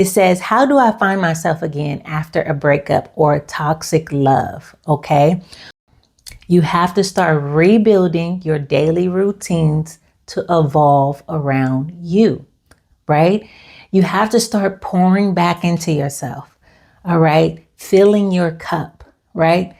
It says, how do I find myself again after a breakup or a toxic love? Okay. You have to start rebuilding your daily routines to evolve around you, right? You have to start pouring back into yourself, all right? Filling your cup, right?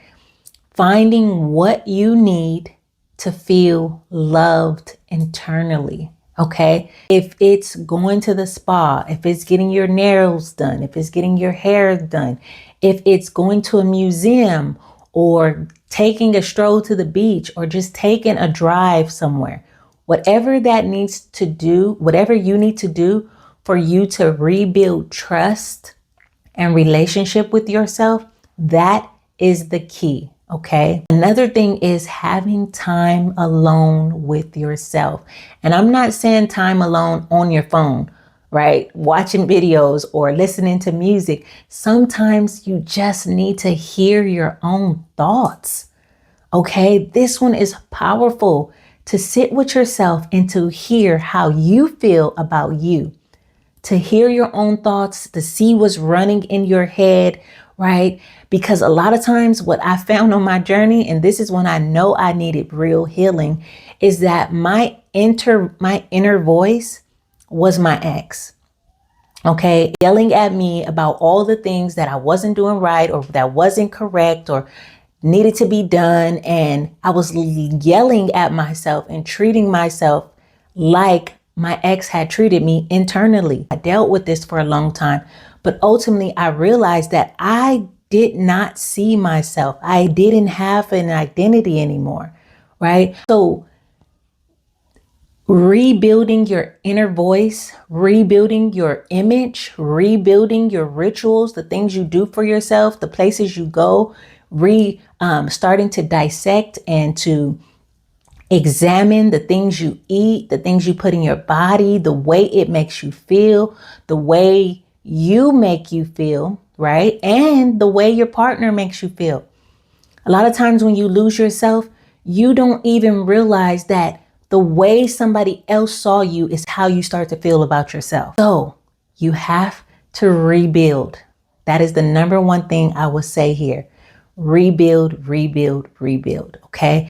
Finding what you need to feel loved internally, okay? If it's going to the spa, if it's getting your nails done, if it's getting your hair done, if it's going to a museum or taking a stroll to the beach or just taking a drive somewhere, whatever that needs to do, whatever you need to do for you to rebuild trust and relationship with yourself, that is the key. Okay. Another thing is having time alone with yourself. And I'm not saying time alone on your phone, right? Watching videos or listening to music. Sometimes you just need to hear your own thoughts. Okay. This one is powerful, to sit with yourself and to hear how you feel about you, to hear your own thoughts, to see what's running in your head, right? Because a lot of times what I found on my journey, and this is when I know I needed real healing, is that my inner voice was my ex. Okay, yelling at me about all the things that I wasn't doing right or that wasn't correct or needed to be done. And I was yelling at myself and treating myself like my ex had treated me internally. I dealt with this for a long time, but ultimately I realized that I did not see myself. I didn't have an identity anymore, right? So rebuilding your inner voice, rebuilding your image, rebuilding your rituals, the things you do for yourself, the places you go, starting to dissect and to examine the things you eat, the things you put in your body, the way it makes you feel, the way you make you feel, right? And the way your partner makes you feel. A lot of times when you lose yourself, you don't even realize that the way somebody else saw you is how you start to feel about yourself. So you have to rebuild. That is the number one thing I would say here. Rebuild, rebuild, rebuild. Okay.